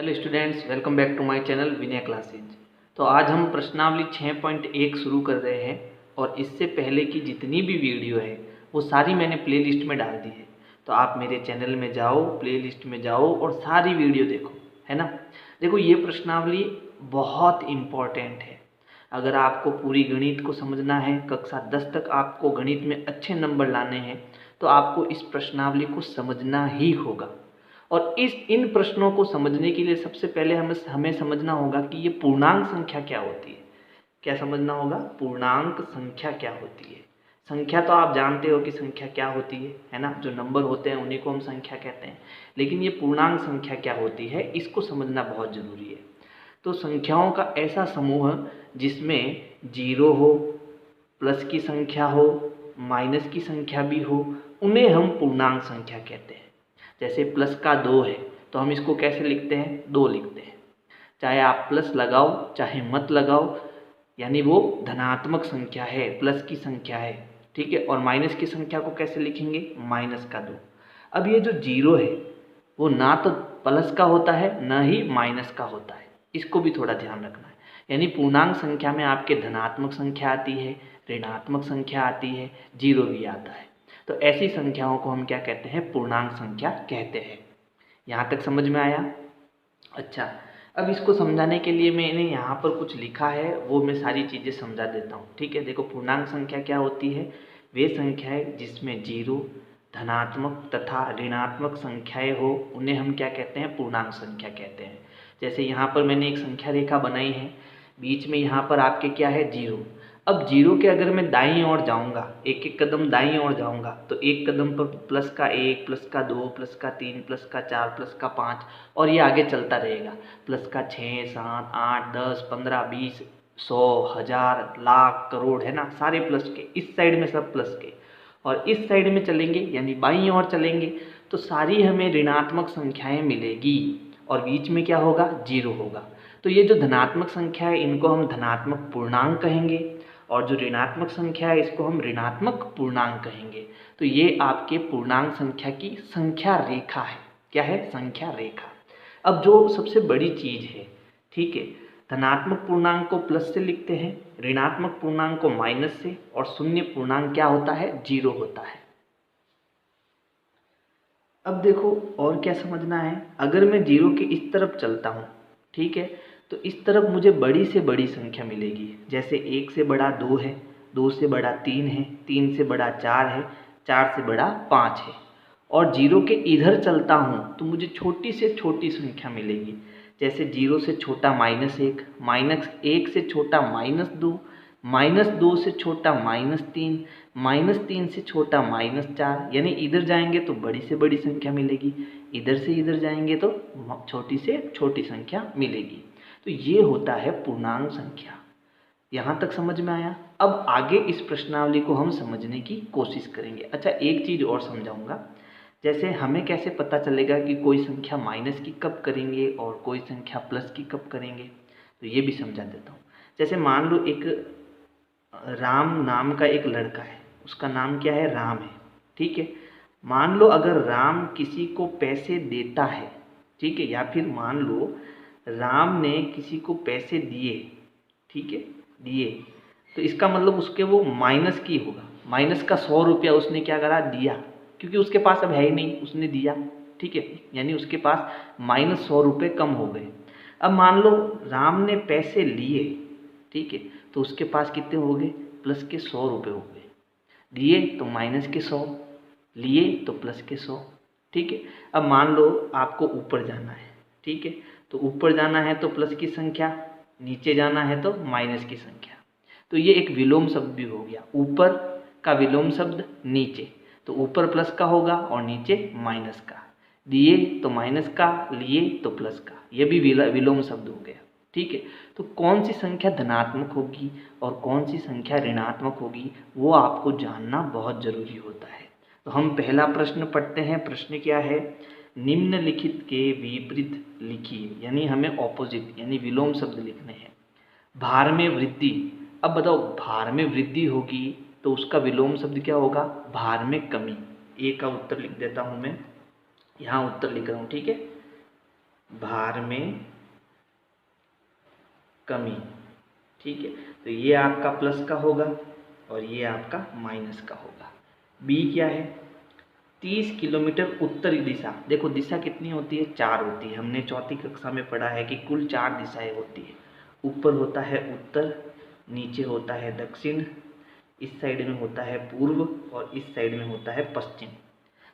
Hello students, welcome back to my channel Vinay classes. तो आज हम प्रश्नावली 6.1 शुरू कर रहे हैं और इससे पहले की जितनी भी वीडियो है वो सारी मैंने प्लेलिस्ट में डाल दी है। तो आप मेरे चैनल में जाओ, प्लेलिस्ट में जाओ और सारी वीडियो देखो, है ना। देखो, ये प्रश्नावली बहुत इम्पॉर्टेंट है। अगर आपको पूरी गणित को समझना है, कक्षा 10 तक आपको गणित में अच्छे नंबर लाने हैं, तो आपको इस प्रश्नावली को समझना ही होगा। और इन प्रश्नों को समझने के लिए सबसे पहले हमें समझना होगा कि ये पूर्णांक संख्या क्या होती है। क्या समझना होगा? पूर्णांक संख्या क्या होती है। संख्या तो आप जानते हो कि संख्या क्या होती है ना। जो नंबर होते हैं उन्हीं को हम संख्या कहते हैं। लेकिन ये पूर्णांक संख्या क्या होती है, इसको समझना बहुत जरूरी है। तो संख्याओं का ऐसा समूह जिसमें जीरो हो, प्लस की संख्या हो, माइनस की संख्या भी हो, उन्हें हम पूर्णांक संख्या कहते हैं। जैसे प्लस का 2 है तो हम इसको कैसे लिखते हैं? 2 लिखते हैं। चाहे आप प्लस लगाओ चाहे मत लगाओ, यानी वो धनात्मक संख्या है, प्लस की संख्या है, ठीक है। और माइनस की संख्या को कैसे लिखेंगे? माइनस का 2। अब ये जो जीरो है वो ना तो प्लस का होता है ना ही माइनस का होता है, इसको भी थोड़ा ध्यान रखना है। यानी पूर्णांक संख्या में आपके धनात्मक संख्या आती है, ऋणात्मक संख्या आती है, जीरो भी आता है। तो ऐसी संख्याओं को हम क्या कहते हैं? पूर्णांक संख्या कहते हैं। यहाँ तक समझ में आया? अच्छा, अब इसको समझाने के लिए मैंने यहाँ पर कुछ लिखा है, वो मैं सारी चीज़ें समझा देता हूँ, ठीक है। देखो, पूर्णांक संख्या क्या होती है? वे संख्याएं जिसमें जीरो, धनात्मक तथा ऋणात्मक संख्याएं हो, उन्हें हम क्या कहते हैं? पूर्णांक संख्या कहते हैं। जैसे यहाँ पर मैंने एक संख्या रेखा बनाई है, बीच में यहाँ पर आपके क्या है? जीरो। अब जीरो के अगर मैं दाईं ओर जाऊँगा, एक एक कदम दाईं ओर जाऊँगा, तो एक कदम पर प्लस का 1, प्लस का 2, प्लस का 3, प्लस का 4, प्लस का 5, और ये आगे चलता रहेगा। प्लस का 6, 7, 8, 10, 15, 20, 100, 1000, लाख, करोड़, है ना। सारे प्लस के, इस साइड में सब प्लस के। और इस साइड में चलेंगे यानी बाईं ओर चलेंगे तो सारी हमें ऋणात्मक संख्याएं मिलेगी और बीच में क्या होगा? जीरो होगा। तो ये जो धनात्मक संख्या है इनको हम धनात्मक पूर्णांक कहेंगे और जो ऋणात्मक संख्या है इसको हम ऋणात्मक पूर्णांक कहेंगे। तो ये आपके पूर्णांक संख्या की संख्या रेखा है। क्या है? संख्या रेखा। अब जो सबसे बड़ी चीज है, ठीक है, धनात्मक पूर्णांक को प्लस से लिखते हैं, ऋणात्मक पूर्णांक को माइनस से, और शून्य पूर्णांक क्या होता है? जीरो होता है। अब देखो और क्या समझना है। अगर मैं जीरो के इस तरफ चलता हूँ, ठीक है, तो इस तरफ मुझे बड़ी से बड़ी संख्या मिलेगी। जैसे 1 से बड़ा 2 है, 2 से बड़ा 3 है, 3 से बड़ा 4 है, 4 से बड़ा 5 है। और जीरो के इधर चलता हूँ तो मुझे छोटी से छोटी संख्या मिलेगी। जैसे जीरो से छोटा -1, -1 से छोटा -2, -2 से छोटा -3, -3 से छोटा -4। यानी इधर जाएंगे तो बड़ी से बड़ी संख्या मिलेगी, इधर से इधर जाएंगे तो छोटी से छोटी संख्या मिलेगी। तो ये होता है पूर्णांक संख्या। यहाँ तक समझ में आया? अब आगे इस प्रश्नावली को हम समझने की कोशिश करेंगे। अच्छा, एक चीज़ और समझाऊंगा। जैसे हमें कैसे पता चलेगा कि कोई संख्या माइनस की कब करेंगे और कोई संख्या प्लस की कब करेंगे, तो ये भी समझा देता हूँ। जैसे मान लो एक राम नाम का एक लड़का है, उसका नाम क्या है? राम है, ठीक है। मान लो अगर राम किसी को पैसे देता है, ठीक है, या फिर मान लो राम ने किसी को पैसे दिए, ठीक है, दिए, तो इसका मतलब उसके वो माइनस की होगा। माइनस का 100 रुपया उसने क्या करा? दिया, क्योंकि उसके पास अब है ही नहीं, उसने दिया, ठीक है। यानी उसके पास -100 रुपये कम हो गए। अब मान लो राम ने पैसे लिए, ठीक है, तो उसके पास कितने हो गए? प्लस के 100 रुपये हो गए। दिए तो माइनस के 100, लिए तो प्लस के 100, ठीक है। अब मान लो आपको ऊपर जाना है, ठीक है, तो ऊपर जाना है तो प्लस की संख्या, नीचे जाना है तो माइनस की संख्या। तो ये एक विलोम शब्द भी हो गया। ऊपर का विलोम शब्द नीचे, तो ऊपर प्लस का होगा और नीचे माइनस का। दिए तो माइनस का, लिए तो प्लस का, ये भी विलोम शब्द हो गया, ठीक है। तो कौन सी संख्या धनात्मक होगी और कौन सी संख्या ऋणात्मक होगी वो आपको जानना बहुत जरूरी होता है। तो हम पहला प्रश्न पढ़ते हैं। प्रश्न क्या है? निम्नलिखित के विपरीत लिखिए, यानी हमें ऑपोजिट यानी विलोम शब्द लिखने हैं। भार में वृद्धि। अब बताओ, भार में वृद्धि होगी तो उसका विलोम शब्द क्या होगा? भार में कमी। ए का उत्तर लिख देता हूं मैं, यहाँ उत्तर लिख रहा हूँ, ठीक है। भार में कमी। ठीक है, तो ये आपका प्लस का होगा और ये आपका माइनस का होगा। बी क्या है, 30 किलोमीटर उत्तरी दिशा। देखो दिशा कितनी होती है, 4 होती है। हमने चौथी कक्षा में पढ़ा है कि कुल 4 दिशाएं होती है। ऊपर होता है उत्तर, नीचे होता है दक्षिण, इस साइड में होता है पूर्व और इस साइड में होता है पश्चिम।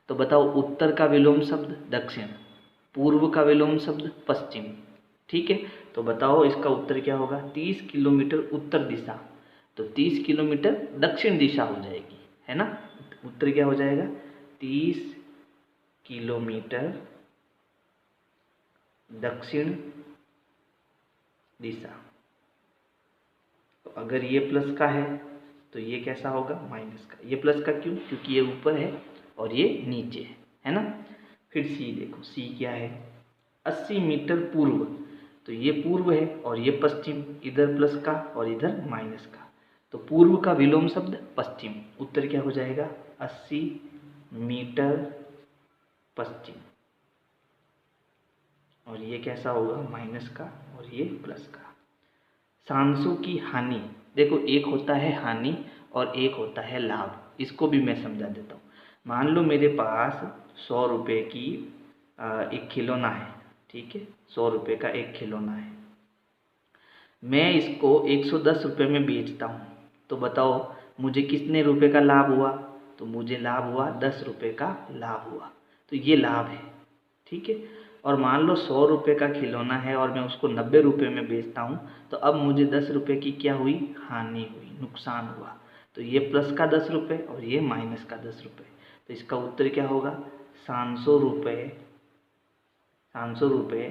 तो बताओ उत्तर का विलोम शब्द दक्षिण, पूर्व का विलोम शब्द पश्चिम। ठीक है, तो बताओ इसका उत्तर क्या होगा, 30 किलोमीटर उत्तर दिशा, तो 30 किलोमीटर दक्षिण दिशा हो जाएगी, है ना। उत्तर क्या हो जाएगा, 30 किलोमीटर दक्षिण दिशा। तो अगर ये प्लस का है तो ये कैसा होगा, माइनस का। ये प्लस का क्यों, क्योंकि ये ऊपर है और ये नीचे है ना। फिर सी देखो, सी क्या है, 80 मीटर पूर्व, तो ये पूर्व है और ये पश्चिम, इधर प्लस का और इधर माइनस का। तो पूर्व का विलोम शब्द पश्चिम। उत्तर क्या हो जाएगा, 80 मीटर पश्चिम। और ये कैसा होगा, माइनस का और ये प्लस का। सांसों की हानि, देखो एक होता है हानि और एक होता है लाभ। इसको भी मैं समझा देता हूँ। मान लो मेरे पास 100 रुपये की एक खिलौना है। ठीक है, 100 रुपये का एक खिलौना है, मैं इसको 110 रुपये में बेचता हूँ। तो बताओ मुझे कितने रुपए का लाभ हुआ, तो मुझे लाभ हुआ 10 रुपये का लाभ हुआ। तो ये लाभ है। ठीक है, और मान लो 100 रुपये का खिलौना है और मैं उसको 90 रुपये में बेचता हूँ, तो अब मुझे 10 रुपये की क्या हुई, हानि हुई, नुकसान हुआ। तो ये प्लस का 10 रुपये और ये माइनस का 10 रुपये। तो इसका उत्तर क्या होगा, 700 रुपये, 700 रुपये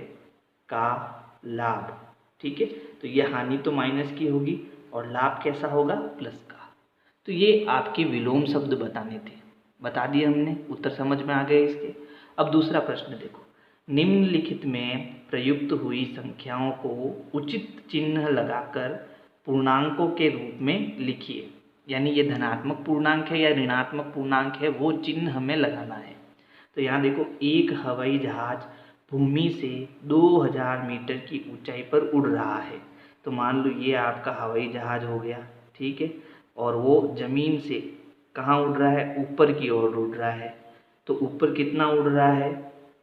का लाभ। ठीक है, तो ये हानि तो माइनस की होगी और लाभ कैसा होगा, प्लस का। तो ये आपके विलोम शब्द बताने थे, बता दिए हमने, उत्तर समझ में आ गए इसके। अब दूसरा प्रश्न देखो, निम्नलिखित में प्रयुक्त हुई संख्याओं को उचित चिन्ह लगाकर पूर्णांकों के रूप में लिखिए। यानी ये धनात्मक पूर्णांक है या ऋणात्मक पूर्णांक है, वो चिन्ह हमें लगाना है। तो यहाँ देखो, एक हवाई जहाज भूमि से 2000 मीटर की ऊंचाई पर उड़ रहा है। तो मान लो ये आपका हवाई जहाज हो गया। ठीक है, और वो ज़मीन से कहाँ उड़ रहा है, ऊपर की ओर उड़ रहा है। तो ऊपर कितना उड़ रहा है,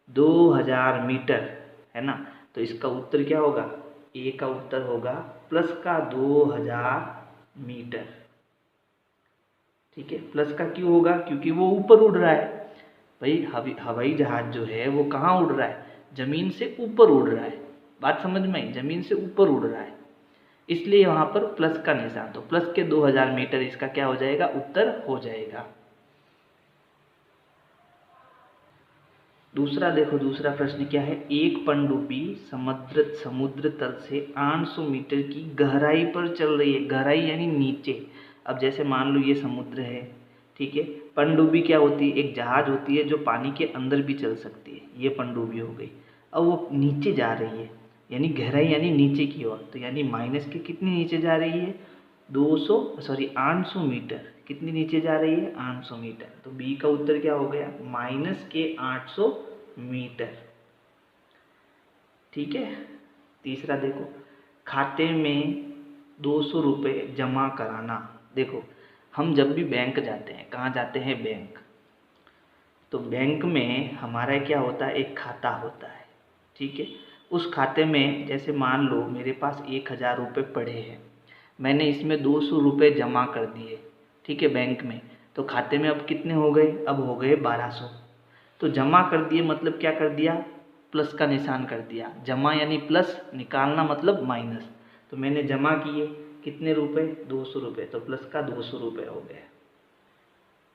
2000 मीटर, है ना। तो इसका उत्तर क्या होगा, ए का उत्तर होगा प्लस का 2000 मीटर। ठीक है, प्लस का क्यों होगा, क्योंकि वो ऊपर उड़ रहा है। भाई हवाई जहाज जो है वो कहाँ उड़ रहा है, जमीन से ऊपर उड़ रहा है। बात समझ में आई, जमीन से ऊपर उड़ रहा है, इसलिए वहां पर प्लस का निशान। तो प्लस के 2000 मीटर इसका क्या हो जाएगा, उत्तर हो जाएगा। दूसरा देखो, दूसरा प्रश्न क्या है, एक पनडुब्बी समुद्र तल से 800 मीटर की गहराई पर चल रही है। गहराई यानी नीचे। अब जैसे मान लो ये समुद्र है, ठीक है। पनडुब्बी क्या होती है, एक जहाज होती है जो पानी के अंदर भी चल सकती है, ये पनडुब्बी हो गई। अब वो नीचे जा रही है, यानी गहराई यानी नीचे की ओर, तो यानी माइनस के कितनी नीचे जा रही है, 800 मीटर। कितनी नीचे जा रही है, 800 मीटर। तो बी का उत्तर क्या हो गया, माइनस के 800 मीटर। ठीक है, तीसरा देखो, खाते में 200 रुपये जमा कराना। देखो हम जब भी बैंक जाते हैं, कहाँ जाते हैं, बैंक। तो बैंक में हमारा क्या होता है, एक खाता होता है। ठीक है, उस खाते में जैसे मान लो मेरे पास 1000 रुपये पड़े हैं, मैंने इसमें 200 रुपये जमा कर दिए। ठीक है, बैंक में। तो खाते में अब कितने हो गए, अब हो गए 1200। तो जमा कर दिए मतलब क्या कर दिया, प्लस का निशान कर दिया। जमा यानी प्लस, निकालना मतलब माइनस। तो मैंने जमा किए कितने रुपए, 200 रुपये, तो प्लस का 200 रुपये हो गया।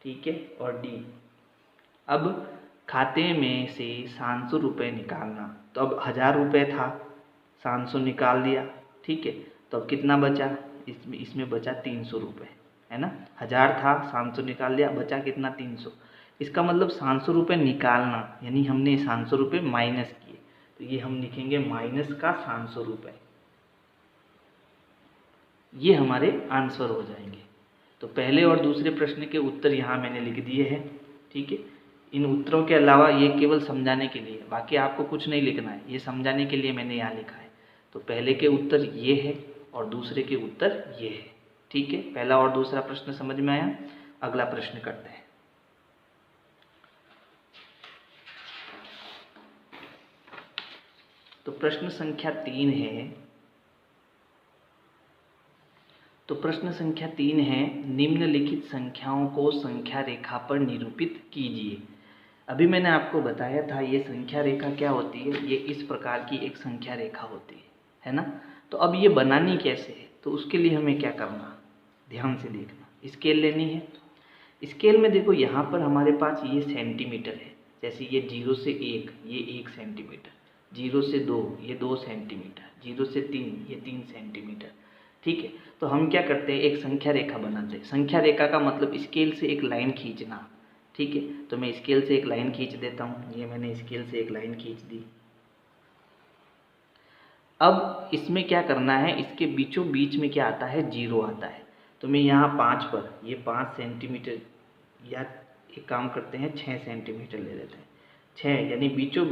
ठीक है, और डी, अब खाते में से 700 रुपये निकालना। तो अब 1000 रुपये था, 700 निकाल दिया। ठीक है, तो अब कितना बचा, इसमें बचा 300 रुपये, है ना। 1000 था, 700 निकाल दिया, बचा कितना, 300। इसका मतलब 700 रुपये निकालना, यानी हमने 700 रुपये माइनस किए। तो ये हम लिखेंगे माइनस का 700 रुपये। ये हमारे आंसर हो जाएंगे। तो पहले और दूसरे प्रश्न के उत्तर यहाँ मैंने लिख दिए हैं। ठीक है, इन उत्तरों के अलावा ये केवल समझाने के लिए, बाकी आपको कुछ नहीं लिखना है, ये समझाने के लिए मैंने यहाँ लिखा है। तो पहले के उत्तर ये है और दूसरे के उत्तर ये है। ठीक है, पहला और दूसरा प्रश्न समझ में आया। अगला प्रश्न करते हैं। तो प्रश्न संख्या 3 है। तो प्रश्न संख्या 3 है, निम्नलिखित संख्याओं को संख्या रेखा पर निरूपित कीजिए। अभी मैंने आपको बताया था ये संख्या रेखा क्या होती है, ये इस प्रकार की एक संख्या रेखा होती है ना। तो अब ये बनानी कैसे है, तो उसके लिए हमें क्या करना, ध्यान से देखना। स्केल लेनी है। स्केल में देखो यहाँ पर हमारे पास ये सेंटीमीटर है, जैसे ये 0 से 1 ये 1 सेंटीमीटर, 0 से 2 ये 2 सेंटीमीटर, 0 से 3 ये 3 सेंटीमीटर। ठीक है, तो हम क्या करते हैं, एक संख्या रेखा बनाते हैं। संख्या रेखा का मतलब स्केल से एक लाइन खींचना। ठीक है, तो मैं स्केल से एक लाइन खींच देता हूँ। ये मैंने स्केल से एक लाइन खींच दी। अब इसमें क्या करना है, इसके बीचों बीच में क्या आता है, 0 आता है। तो मैं यहाँ 5 पर ये 5 सेंटीमीटर, या एक काम करते हैं 6 सेंटीमीटर ले लेते हैं। 6 यानी बीचों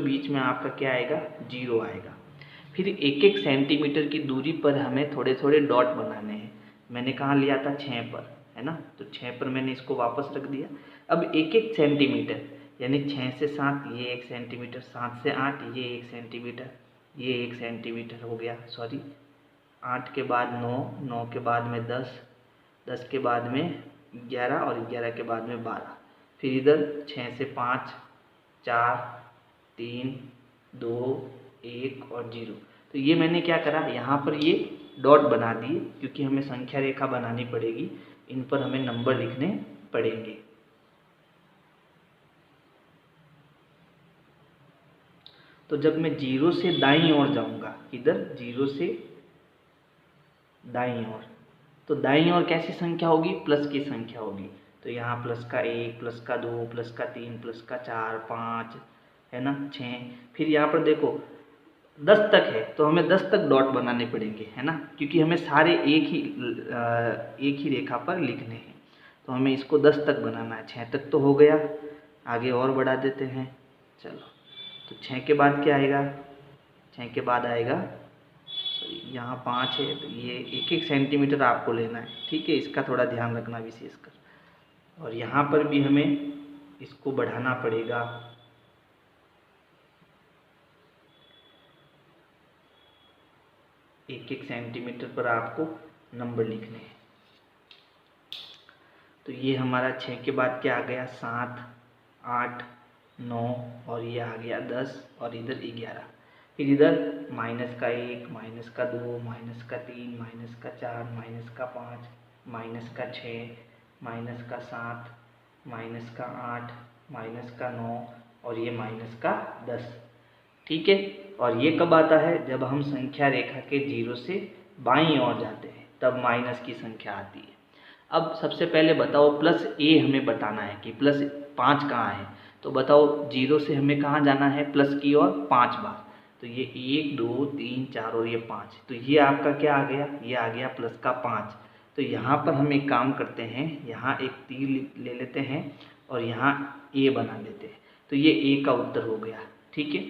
बीच में आपका क्या आएगा, 0 आएगा। फिर एक एक सेंटीमीटर की दूरी पर हमें थोड़े थोड़े डॉट बनाने हैं। मैंने कहाँ लिया था, 6 पर, है ना। तो 6 पर मैंने इसको वापस रख दिया। अब एक एक सेंटीमीटर यानी 6 से 7 ये 1 सेंटीमीटर, 7 से 8 ये 1 सेंटीमीटर, ये 1 सेंटीमीटर हो गया, सॉरी 8 के बाद 9, 9 के बाद में 10, 10 के बाद में 11 और 11 के बाद में 12। फिर इधर 6 से 5 4 3 2 1 और 0। तो ये मैंने क्या करा, यहाँ पर ये डॉट बना दिए, क्योंकि हमें संख्या रेखा बनानी पड़ेगी, इन पर हमें नंबर लिखने पड़ेंगे। तो जब मैं 0 से दाईं ओर जाऊंगा, इधर 0 से दाईं ओर, तो दाईं ओर कैसी संख्या होगी, प्लस की संख्या होगी। तो यहाँ प्लस का 1, प्लस का 2, प्लस का 3, प्लस का 4, 5, है ना, 6। फिर यहाँ पर देखो 10 तक है, तो हमें 10 तक डॉट बनाने पड़ेंगे, है ना, क्योंकि हमें सारे एक ही रेखा पर लिखने हैं। तो हमें इसको 10 तक बनाना है। 6 तक तो हो गया, आगे और बढ़ा देते हैं। चलो, तो 6 के बाद क्या आएगा, 6 के बाद आएगा, यहाँ 5 है, तो ये एक एक सेंटीमीटर आपको लेना है। ठीक है, इसका थोड़ा ध्यान रखना विशेषकर। और यहाँ पर भी हमें इसको बढ़ाना पड़ेगा। एक एक सेंटीमीटर पर आपको नंबर लिखने हैं। तो ये हमारा 6 के बाद क्या आ गया, 7 8 9 और ये आ गया 10 और इधर 11। फिर इधर माइनस का 1, माइनस का 2, माइनस का 3, माइनस का 4, माइनस का 5, माइनस का 6, माइनस का 7, माइनस का 8, माइनस का 9 और ये माइनस का 10। ठीक है, और ये कब आता है, जब हम संख्या रेखा के 0 से बाईं ओर जाते हैं, तब माइनस की संख्या आती है। अब सबसे पहले बताओ, प्लस ए हमें बताना है कि प्लस 5 कहाँ है। तो बताओ 0 से हमें कहाँ जाना है, प्लस की ओर 5 बार। तो ये 1 2 3 4 और ये 5, तो ये आपका क्या आ गया, ये आ गया प्लस का 5। तो यहाँ पर हम एक काम करते हैं, यहाँ एक तीर ले लेते हैं और यहाँ ए बना लेते हैं। तो ये ए का उत्तर हो गया। ठीक है,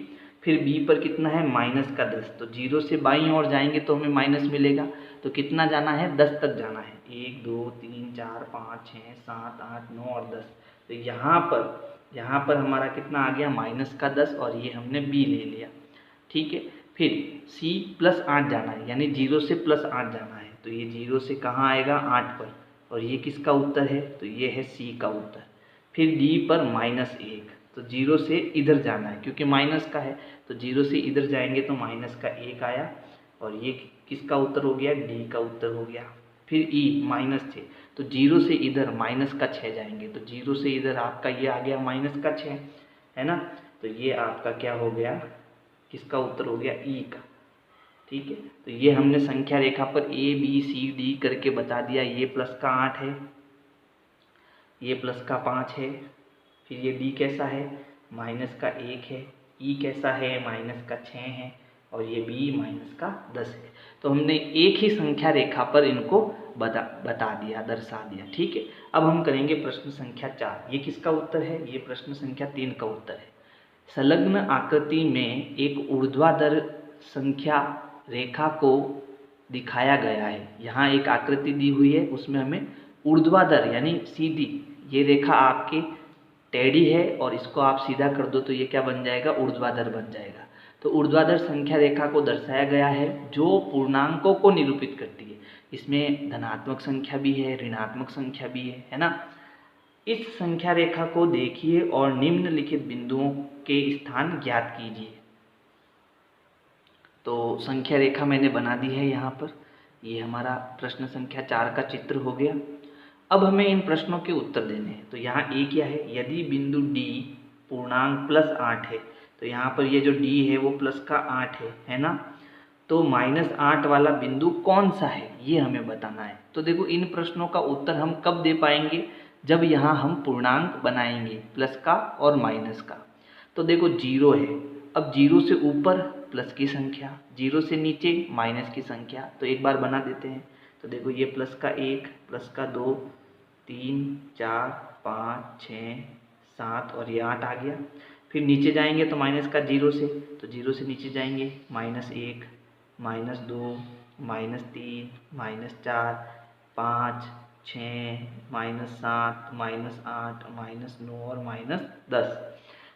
फिर बी पर कितना है, माइनस का 10। तो 0 से बाईं ओर जाएंगे तो हमें माइनस मिलेगा। तो कितना जाना है, 10 तक जाना है। 1 2 3 4 5 6 7 8 9 और 10। तो यहाँ पर हमारा कितना आ गया, माइनस का 10, और ये हमने बी ले लिया। ठीक है, फिर सी प्लस 8 जाना है, यानी 0 से प्लस 8 जाना है। तो ये 0 से कहाँ आएगा, 8 पर, और ये किसका उत्तर है, तो ये है सी का उत्तर। फिर डी पर -1, तो 0 से इधर जाना है, क्योंकि माइनस का है, तो 0 से इधर जाएंगे तो माइनस का 1 आया, और ये किसका उत्तर हो गया, डी का उत्तर हो गया। फिर ई -6, तो 0 से इधर माइनस का 6 जाएंगे, तो 0 से इधर आपका ये आ गया माइनस का 6, है ना। तो ये आपका क्या हो गया, किसका उत्तर हो गया, ई का। ठीक है, तो ये हमने संख्या रेखा पर ए बी सी डी करके बता दिया। ये प्लस का 8 है, ये प्लस का 5 है, फिर ये डी कैसा है, माइनस का 1 है, ई कैसा है, माइनस का 6 है, और ये बी माइनस का 10 है। तो हमने एक ही संख्या रेखा पर इनको बता दिया, दर्शा दिया। ठीक है, अब हम करेंगे प्रश्न संख्या 4। ये किसका उत्तर है? ये प्रश्न संख्या 3 का उत्तर है। संलग्न आकृति में एक ऊर्ध्वाधर संख्या रेखा को दिखाया गया है। यहाँ एक आकृति दी हुई है, उसमें हमें ऊर्ध्वाधर यानी सीधी, ये रेखा आपके टेढ़ी है और इसको आप सीधा कर दो तो ये क्या बन जाएगा? ऊर्ध्वाधर बन जाएगा। तो ऊर्ध्वाधर संख्या रेखा को दर्शाया गया है जो पूर्णांकों को निरूपित करती है। इसमें धनात्मक संख्या भी है, ऋणात्मक संख्या भी है ना। इस संख्या रेखा को देखिए और निम्नलिखित बिंदुओं के स्थान ज्ञात कीजिए। तो संख्या रेखा मैंने बना दी है यहाँ पर। ये हमारा प्रश्न संख्या 4 का चित्र हो गया। अब हमें इन प्रश्नों के उत्तर देने हैं। तो यहाँ ए क्या है? यदि बिंदु डी पूर्णांक +8 है, तो यहाँ पर ये जो डी है वो प्लस का 8 है ना। तो -8 वाला बिंदु कौन सा है ये हमें बताना है। तो देखो इन प्रश्नों का उत्तर हम कब दे पाएंगे? जब यहाँ हम पूर्णांक बनाएंगे, प्लस का और माइनस का। तो देखो 0 है, अब 0 से ऊपर प्लस की संख्या, 0 से नीचे माइनस की संख्या। तो एक बार बना देते हैं। तो देखो ये प्लस का 1, प्लस का 2, 3, 4, 5, 6, 7 और ये 8 आ गया। फिर नीचे जाएंगे तो माइनस का 0 से, तो 0 से नीचे जाएंगे -1, -2, -3, -4, 5, 6, -7, -8, -9 और -10।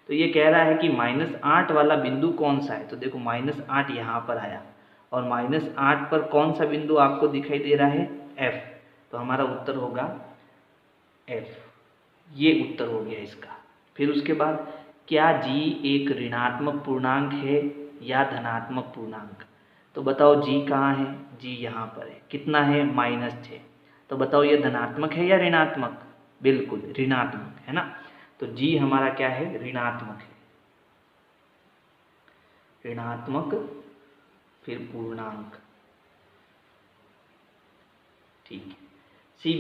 तो ये कह रहा है कि -8 वाला बिंदु कौन सा है। तो देखो -8 यहाँ पर आया और -8 पर कौन सा बिंदु आपको दिखाई दे रहा है? F। तो हमारा उत्तर होगा F। ये उत्तर हो गया इसका। फिर उसके बाद क्या G एक ऋणात्मक पूर्णांक है या धनात्मक पूर्णांक? तो बताओ G कहाँ है? G यहाँ पर है। कितना है? -6। तो बताओ ये धनात्मक है या ऋणात्मक? बिल्कुल ऋणात्मक है ना। तो G हमारा क्या है? ऋणात्मक है। ऋणात्मक फिर पूर्णांक। ठीक है। C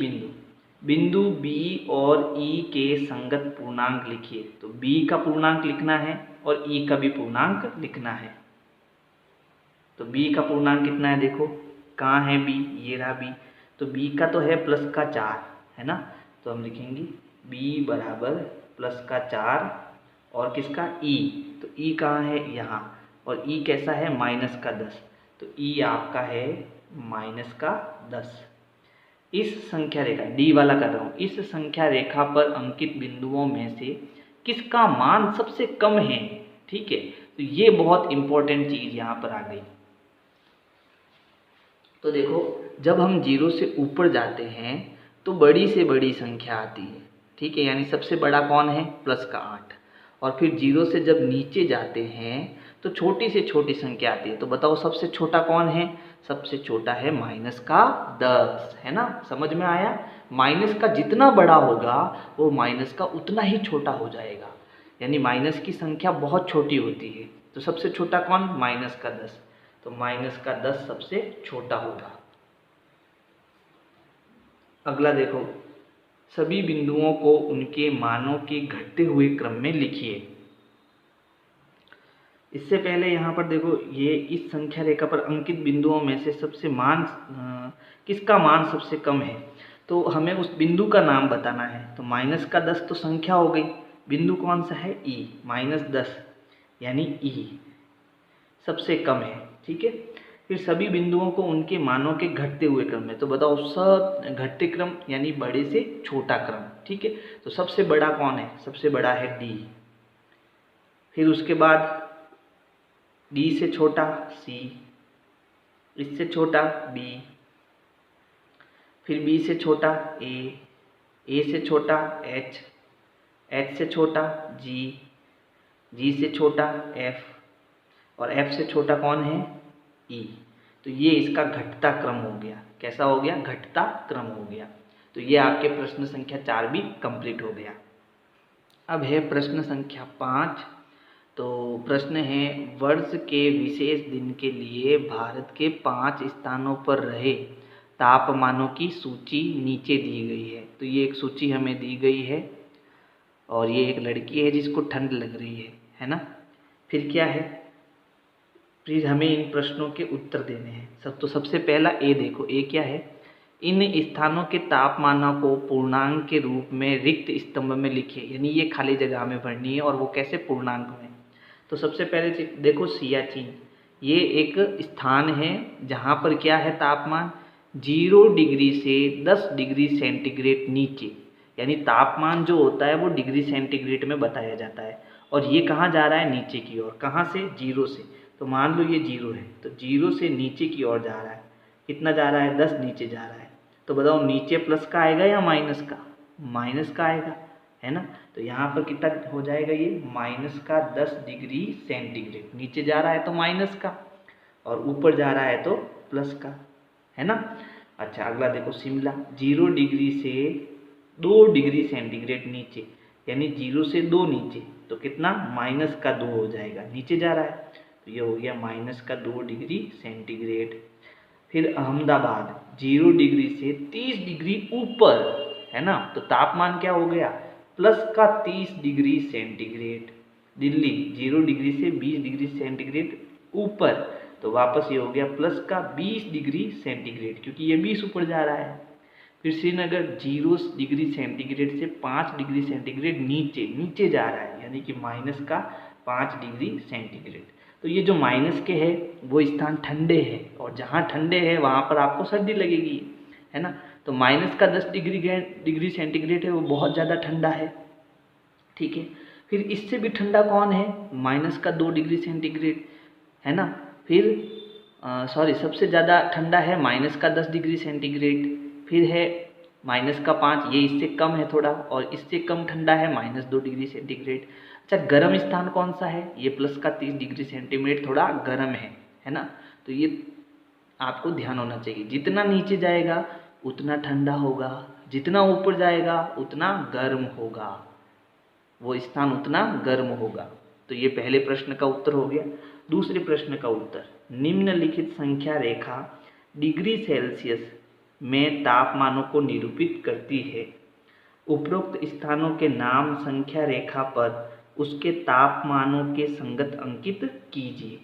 बिंदु B और E के संगत पूर्णांक लिखिए। तो B का पूर्णांक लिखना है और E का भी पूर्णांक लिखना है। तो B का पूर्णांक कितना है? देखो कहाँ है B? ये रहा B। तो B का तो है प्लस का 4 है ना। तो हम लिखेंगे B बराबर प्लस का 4 और किसका? E। तो E कहाँ है? यहाँ। और E कैसा है? -10। तो E आपका है -10। इस संख्या रेखा D वाला कर रहा हूँ, इस संख्या रेखा पर अंकित बिंदुओं में से किसका मान सबसे कम है? ठीक है, तो ये बहुत इंपॉर्टेंट चीज यहाँ पर आ गई। तो देखो जब हम 0 से ऊपर जाते हैं तो बड़ी से बड़ी संख्या आती है। ठीक है, यानी सबसे बड़ा कौन है? प्लस का 8। और फिर 0 से जब नीचे जाते हैं तो छोटी से छोटी संख्या आती है। तो बताओ सबसे छोटा कौन है? सबसे छोटा है -10 है ना। समझ में आया? माइनस का जितना बड़ा होगा वो माइनस का उतना ही छोटा हो जाएगा, यानी माइनस की संख्या बहुत छोटी होती है। तो सबसे छोटा कौन? -10। तो -10 सबसे छोटा होगा। अगला देखो, सभी बिंदुओं को उनके मानों के घटते हुए क्रम में लिखिए। इससे पहले यहाँ पर देखो ये इस संख्या रेखा पर अंकित बिंदुओं में से सबसे किसका मान सबसे कम है। तो हमें उस बिंदु का नाम बताना है। तो -10 तो संख्या हो गई, बिंदु कौन सा है? E। -10 यानी E सबसे कम है। ठीक है, फिर सभी बिंदुओं को उनके मानों के घटते हुए क्रम में। तो बताओ सब घटते क्रम यानी बड़े से छोटा क्रम। ठीक है, तो सबसे बड़ा कौन है? सबसे बड़ा है D। फिर उसके बाद D से छोटा C, इससे छोटा B, फिर B से छोटा A, A से छोटा H, H से छोटा G, G से छोटा F और F से छोटा कौन है? E। तो ये इसका घटता क्रम हो गया। कैसा हो गया? घटता क्रम हो गया। तो ये आपके प्रश्न संख्या 4 भी कंप्लीट हो गया। अब है प्रश्न संख्या 5। तो प्रश्न है, वर्ष के विशेष दिन के लिए भारत के 5 स्थानों पर रहे तापमानों की सूची नीचे दी गई है। तो ये एक सूची हमें दी गई है और ये एक लड़की है जिसको ठंड लग रही है ना। फिर क्या है? फिर हमें इन प्रश्नों के उत्तर देने हैं। तो सबसे पहला ए देखो, ए क्या है? इन स्थानों के तापमानों को पूर्णांक के रूप में रिक्त स्तंभ में लिखिए, यानी ये खाली जगह में भरनी है और वो कैसे, पूर्णांक में। तो सबसे पहले देखो सियाचिन, ये एक स्थान है जहाँ पर क्या है, तापमान 0 डिग्री से 10 डिग्री सेंटीग्रेड नीचे, यानी तापमान जो होता है वो डिग्री सेंटीग्रेड में बताया जाता है। और ये कहाँ जा रहा है, नीचे की ओर। कहाँ से, 0 से। तो मान लो ये 0 है, तो 0 से नीचे की ओर जा रहा है। कितना जा रहा है, 10 नीचे जा रहा है। तो बताओ नीचे प्लस का आएगा या माइनस का, माइनस का आएगा, है ना। तो यहाँ पर कितना हो जाएगा, ये माइनस का 10 डिग्री सेंटीग्रेड। नीचे जा रहा है तो माइनस का, और ऊपर जा रहा है तो प्लस का, है ना। अच्छा अगला देखो शिमला, 0 डिग्री से 2 डिग्री सेंटीग्रेड नीचे, यानी 0 से 2 नीचे, तो कितना, माइनस का 2 हो जाएगा, नीचे जा रहा है। तो ये हो गया माइनस का 2 डिग्री सेंटीग्रेड। फिर अहमदाबाद, 0 डिग्री से 30 डिग्री ऊपर, है ना। तो तापमान क्या हो गया, प्लस का 30 डिग्री सेंटीग्रेड। दिल्ली, 0 डिग्री से 20 डिग्री सेंटीग्रेड ऊपर, तो वापस ये हो गया प्लस का 20 डिग्री सेंटीग्रेड, क्योंकि ये 20 ऊपर जा रहा है। फिर श्रीनगर, 0 डिग्री सेंटीग्रेड से 5 डिग्री सेंटीग्रेड नीचे, नीचे जा रहा है, यानी कि माइनस का 5 डिग्री सेंटीग्रेड। तो ये जो माइनस के है वो स्थान ठंडे है, और जहाँ ठंडे है वहाँ पर आपको सर्दी लगेगी, है ना। तो माइनस का 10 डिग्री सेंटीग्रेड है, वो बहुत ज़्यादा ठंडा है, ठीक है। फिर इससे भी ठंडा कौन है, माइनस का 2 डिग्री सेंटीग्रेड, है ना। फिर सबसे ज़्यादा ठंडा है माइनस का 10 डिग्री सेंटीग्रेड। फिर है माइनस का 5, ये इससे कम है थोड़ा, और इससे कम ठंडा है माइनस 2 डिग्री सेंटीग्रेड। अच्छा गर्म स्थान कौन सा है, ये प्लस का 30 डिग्री सेंटीग्रेड थोड़ा गर्म है ना। तो ये आपको ध्यान होना चाहिए, जितना नीचे जाएगा उतना ठंडा होगा, जितना ऊपर जाएगा उतना गर्म होगा, वो स्थान उतना गर्म होगा। तो ये पहले प्रश्न का उत्तर हो गया। दूसरे प्रश्न का उत्तर, निम्नलिखित संख्या रेखा डिग्री सेल्सियस में तापमानों को निरूपित करती है। उपरोक्त स्थानों के नाम संख्या रेखा पर उसके तापमानों के संगत अंकित कीजिए।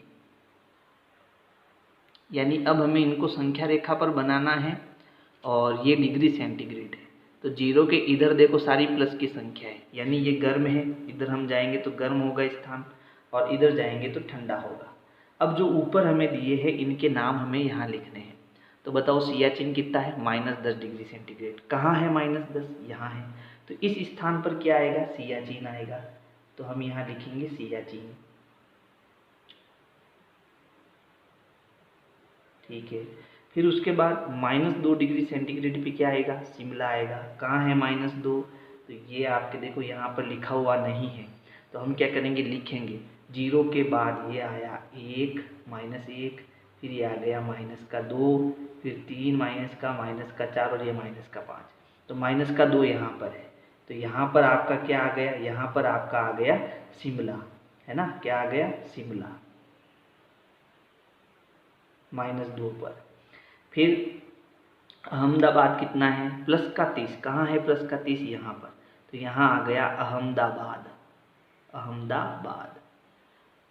यानी अब हमें इनको संख्या रेखा पर बनाना है, और ये डिग्री सेंटीग्रेड है। तो 0 के इधर देखो सारी प्लस की संख्या है, यानी ये गर्म है, इधर हम जाएंगे तो गर्म होगा स्थान, और इधर जाएंगे तो ठंडा होगा। अब जो ऊपर हमें दिए हैं इनके नाम हमें यहाँ लिखने हैं। तो बताओ सियाचिन कितना है, -10 डिग्री सेंटीग्रेड। कहाँ है -10, यहाँ है। तो इस स्थान पर क्या आएगा, सियाचिन आएगा। तो हम यहाँ लिखेंगे सियाचिन, ठीक है। फिर उसके बाद -2 डिग्री सेंटीग्रेड पे क्या आएगा, शिमला आएगा। कहाँ है -2, तो ये आपके देखो यहाँ पर लिखा हुआ नहीं है, तो हम क्या करेंगे, लिखेंगे 0 के बाद ये आया 1, -1, फिर ये आ गया -2, फिर 3 -4, और ये -5। तो -2 यहाँ पर है, तो यहाँ पर आपका क्या आ गया, यहाँ पर आपका आ गया शिमला, है ना। क्या आ गया, शिमला, -2 पर। फिर अहमदाबाद कितना है, प्लस का 30। कहाँ है प्लस का 30, यहाँ पर। तो यहाँ आ गया अहमदाबाद, अहमदाबाद।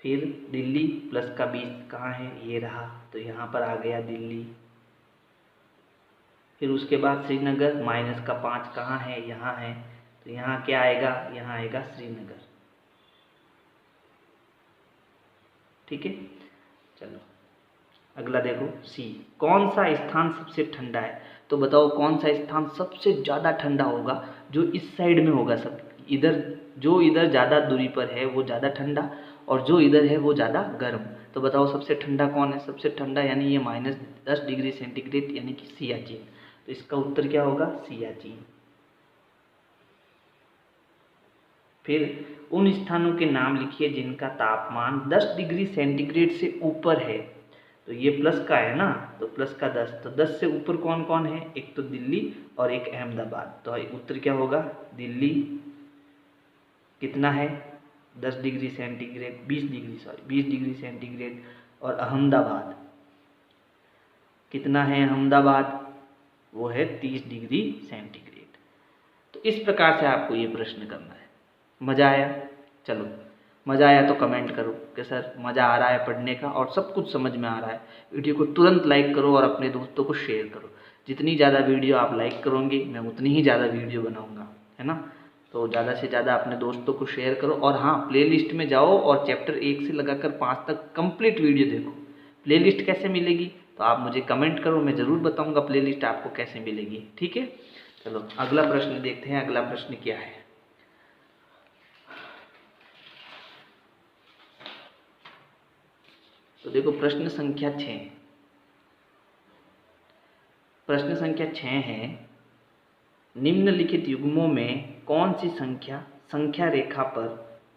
फिर दिल्ली, प्लस का 20। कहाँ है, ये रहा, तो यहाँ पर आ गया दिल्ली। फिर उसके बाद श्रीनगर, -5। कहाँ है, यहाँ है, तो यहाँ क्या आएगा, यहाँ आएगा श्रीनगर, ठीक है। चलो अगला देखो सी, कौन सा स्थान सबसे ठंडा है। तो बताओ कौन सा स्थान सबसे ज़्यादा ठंडा होगा, जो इस साइड में होगा, सब इधर, जो इधर ज़्यादा दूरी पर है वो ज़्यादा ठंडा, और जो इधर है वो ज़्यादा गर्म। तो बताओ सबसे ठंडा कौन है, सबसे ठंडा यानी ये -10 डिग्री सेंटीग्रेड, यानी कि सियाचिन। तो इसका उत्तर क्या होगा, सियाचिन। फिर उन स्थानों के नाम लिखिए जिनका तापमान 10 डिग्री सेंटीग्रेड से ऊपर है। तो ये प्लस का है ना, तो प्लस का 10, तो 10 से ऊपर कौन कौन है, एक तो दिल्ली और एक अहमदाबाद। तो उत्तर क्या होगा, दिल्ली कितना है, 10 डिग्री सेंटीग्रेड, 20 डिग्री सेंटीग्रेड। और अहमदाबाद कितना है, अहमदाबाद वो है 30 डिग्री सेंटीग्रेड। तो इस प्रकार से आपको ये प्रश्न करना है। मज़ा आया, चलो मज़ा आया तो कमेंट करो कि सर मज़ा आ रहा है पढ़ने का और सब कुछ समझ में आ रहा है। वीडियो को तुरंत लाइक करो और अपने दोस्तों को शेयर करो। जितनी ज़्यादा वीडियो आप लाइक करोगे मैं उतनी ही ज़्यादा वीडियो बनाऊँगा, है ना। तो ज़्यादा से ज़्यादा अपने दोस्तों को शेयर करो। और हाँ, प्लेलिस्ट में जाओ और चैप्टर 1 से लगाकर 5 तक कंप्लीट वीडियो देखो। प्लेलिस्ट कैसे मिलेगी तो आप मुझे कमेंट करो, मैं ज़रूर बताऊँगा प्लेलिस्ट आपको कैसे मिलेगी, ठीक है। चलो अगला प्रश्न देखते हैं। अगला प्रश्न क्या है। तो देखो प्रश्न संख्या 6। प्रश्न संख्या 6 है, निम्नलिखित युग्मों में कौन सी संख्या संख्या रेखा पर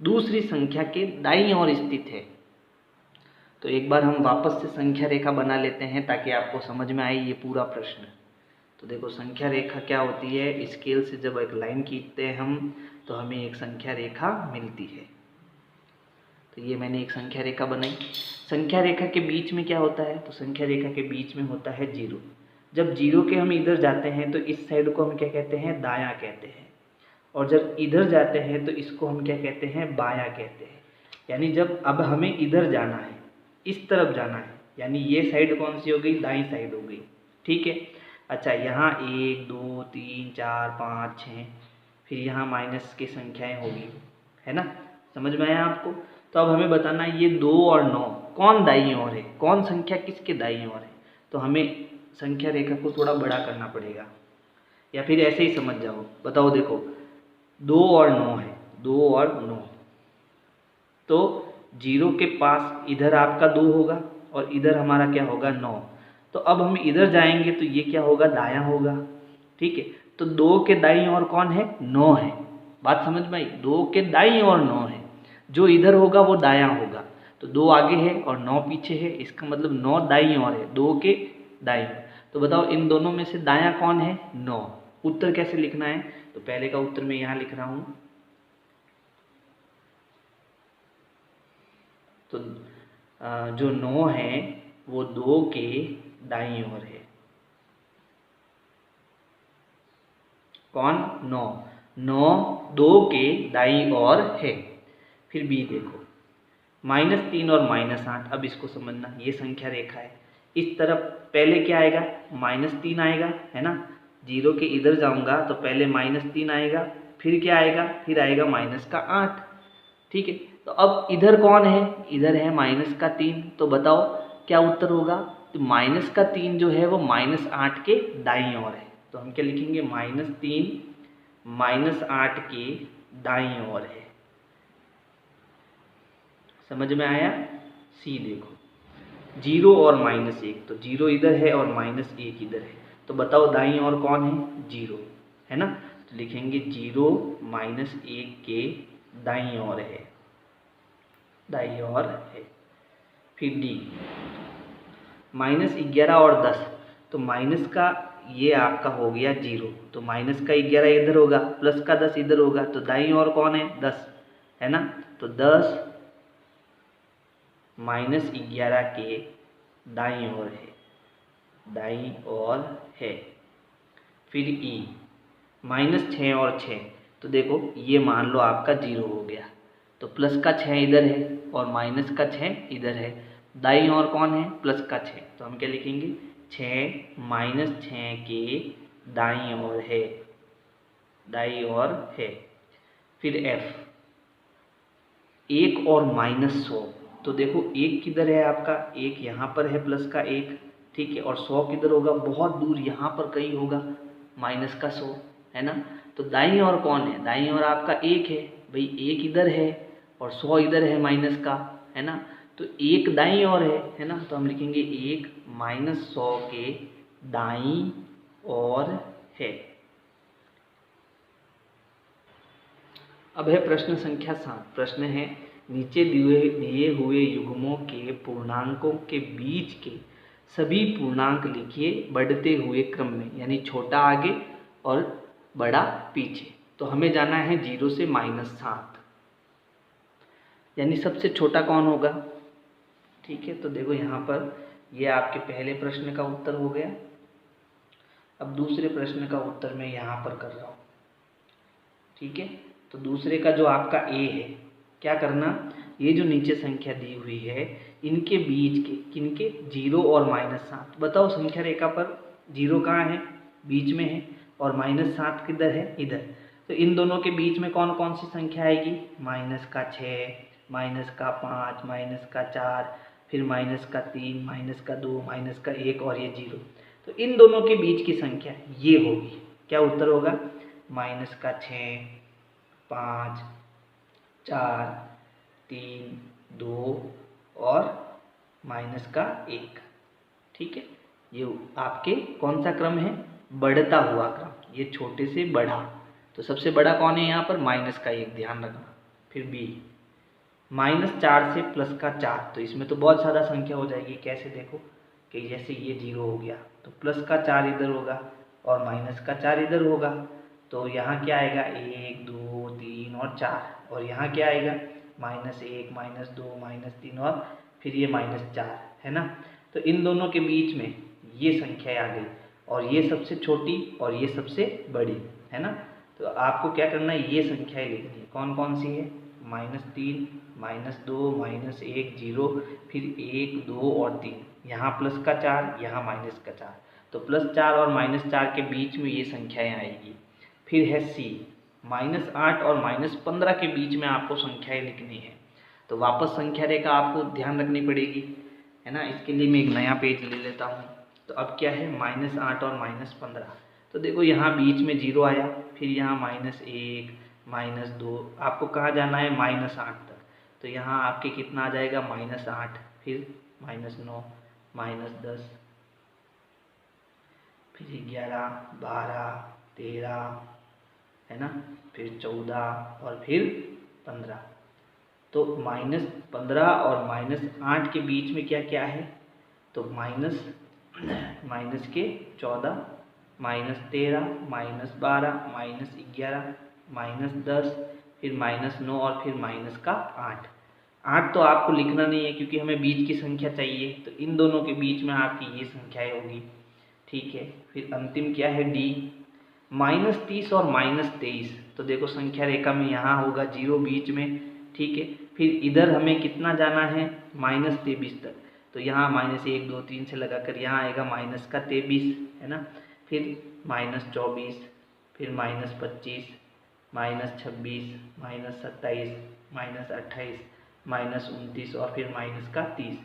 दूसरी संख्या के दाईं ओर स्थित है। तो एक बार हम वापस से संख्या रेखा बना लेते हैं ताकि आपको समझ में आए ये पूरा प्रश्न। तो देखो संख्या रेखा क्या होती है, स्केल से जब एक लाइन खींचते हैं हम तो हमें एक संख्या रेखा मिलती है। तो ये मैंने एक संख्या रेखा बनाई। संख्या रेखा के बीच में क्या होता है, तो संख्या रेखा के बीच में होता है 0। जब 0 के हम इधर जाते हैं तो इस साइड को हम क्या कहते हैं, दायां कहते हैं। और जब इधर जाते हैं तो इसको हम क्या कहते हैं, बायां कहते हैं। यानी जब अब हमें इधर जाना है, इस तरफ जाना है, यानी ये साइड कौन सी हो गई, दाईं साइड हो गई, ठीक है। अच्छा, यहाँ 1 2 3 4 5 6, फिर यहाँ माइनस की संख्याएं होगी, है ना। समझ में आया आपको। तो अब हमें बताना है ये 2 और 9 कौन दाईं ओर है, कौन संख्या किसके दाईं ओर है। तो हमें संख्या रेखा को थोड़ा बड़ा करना पड़ेगा, या फिर ऐसे ही समझ जाओ। बताओ देखो 2 और 9 है, 2 और 9, तो 0 के पास इधर आपका 2 होगा और इधर हमारा क्या होगा, 9। तो अब हम इधर जाएंगे तो ये क्या होगा, दायां होगा, ठीक है। तो 2 के दाईं ओर कौन है, 9 है। बात समझ में आई, 2 के दाईं ओर 9 है, जो इधर होगा वो दायां होगा। तो 2 आगे है और 9 पीछे है, इसका मतलब 9 दाईं ओर है, 2 के दाईं। तो बताओ इन दोनों में से दायां कौन है, 9। उत्तर कैसे लिखना है, तो पहले का उत्तर मैं यहाँ लिख रहा हूँ। तो जो 9 है वो 2 के दाईं ओर है। कौन, 9, 9 2 के दाईं ओर है। फिर बी देखो, -3 और -8। अब इसको समझना, ये संख्या रेखा है। इस तरफ पहले क्या आएगा, -3 आएगा, है ना। 0 के इधर जाऊंगा तो पहले -3 आएगा, फिर क्या आएगा, फिर आएगा -8, ठीक है। तो अब इधर कौन है, इधर है -3। तो बताओ क्या उत्तर होगा, तो -3 जो है वो -8 के दाईं ओर है। तो हम क्या लिखेंगे, -3 -8 के दाईं ओर है। समझ में आया। सी देखो, 0 और -1, तो 0 इधर है और -1 इधर है। तो बताओ दाईं ओर कौन है, 0, है ना। तो लिखेंगे 0 -1 के दाईं ओर है, दाईं ओर है। फिर डी, -11 और 10। तो माइनस का ये आपका हो गया 0, तो माइनस का 11 इधर होगा, प्लस का 10 इधर होगा। तो दाईं ओर कौन है, 10, है ना। तो 10 -11 के दाईं ओर है, दाईं ओर है। फिर ई, -6 और 6। तो देखो ये मान लो आपका 0 हो गया, तो प्लस का 6 इधर है और माइनस का 6 इधर है। दाईं ओर कौन है, प्लस का 6। तो हम क्या लिखेंगे, 6 -6 के दाईं ओर है, दाईं ओर है। फिर एफ, 1 और -100। तो देखो 1 किधर है आपका, 1 यहाँ पर है, प्लस का 1, ठीक है। और 100 किधर होगा, बहुत दूर यहाँ पर कहीं होगा, माइनस का 100, है ना। तो दाईं ओर कौन है, दाईं ओर आपका 1 है, भाई 1 इधर है और 100 इधर है माइनस का, है ना। तो 1 दाईं ओर है ना। तो हम लिखेंगे 1 -100 के दाईं ओर है। अब है प्रश्न संख्या 7। प्रश्न है, नीचे दिए हुए युग्मों के पूर्णांकों के बीच के सभी पूर्णांक लिखिए बढ़ते हुए क्रम में, यानी छोटा आगे और बड़ा पीछे। तो हमें जाना है 0 से -7, यानी सबसे छोटा कौन होगा, ठीक है। तो देखो यहाँ पर ये आपके पहले प्रश्न का उत्तर हो गया। अब दूसरे प्रश्न का उत्तर मैं यहाँ पर कर रहा हूँ, ठीक है। तो दूसरे का जो आपका ए है, क्या करना, ये जो नीचे संख्या दी हुई है इनके बीच के, किनके, 0 और -7। बताओ संख्या रेखा पर जीरो कहाँ है, बीच में है, और -7 किधर है, इधर। तो इन दोनों के बीच में कौन कौन सी संख्या आएगी, -6, -5, -4, फिर -3, -2, -1 और ये 0। तो इन दोनों के बीच की संख्या ये होगी। क्या उत्तर होगा, -6, 5, 4, 3, 2 और -1। ठीक है, ये आपके कौन सा क्रम है, बढ़ता हुआ क्रम, ये छोटे से बड़ा। तो सबसे बड़ा कौन है यहाँ पर, -1, ध्यान रखना। फिर बी -4 से +4, तो इसमें तो बहुत ज़्यादा संख्या हो जाएगी। कैसे, देखो कि जैसे ये 0 हो गया तो +4 इधर होगा और -4 इधर होगा। तो यहाँ क्या आएगा, 1, 2, 3 और 4, और यहाँ क्या आएगा, -1, -2, -3 और फिर ये -4, है ना। तो इन दोनों के बीच में ये संख्या आ गई, और ये सबसे छोटी और ये सबसे बड़ी, है ना। तो आपको क्या करना है, ये संख्याएं लिखनी है। कौन कौन सी है, -3, -2, -1, 0, फिर 1, 2 और 3, यहाँ +4, यहाँ -4। तो +4 और -4 के बीच में ये संख्याएं आएगी। फिर है सी, -8 और -15 के बीच में आपको संख्याएं लिखनी है। तो वापस संख्या रेखा आपको ध्यान रखनी पड़ेगी, है ना। इसके लिए मैं एक नया पेज ले लेता हूँ। तो अब क्या है, -8 और -15। तो देखो यहाँ बीच में 0 आया, फिर यहाँ -1, -2, आपको कहाँ जाना है, -8 तक। तो यहाँ आपके कितना आ जाएगा, -8, फिर -9, -10, फिर 11, 12, 13, है ना, फिर 14 और फिर 15। तो -15 और -8 के बीच में क्या क्या है, तो माइनस के 14, -13, -12, -11, -10, फिर -9 और फिर -8। 8 तो आपको लिखना नहीं है क्योंकि हमें बीच की संख्या चाहिए। तो इन दोनों के बीच में आपकी ये संख्याएं होगी, ठीक है। फिर अंतिम क्या है, डी, -30 और -23। तो देखो संख्या रेखा में यहाँ होगा 0 बीच में, ठीक है। फिर इधर हमें कितना जाना है, -23 तक। तो यहाँ -1, 2, 3 से लगाकर यहाँ आएगा -23, है ना। फिर -24, फिर -25, -26, -27, -28, -29 और फिर -30।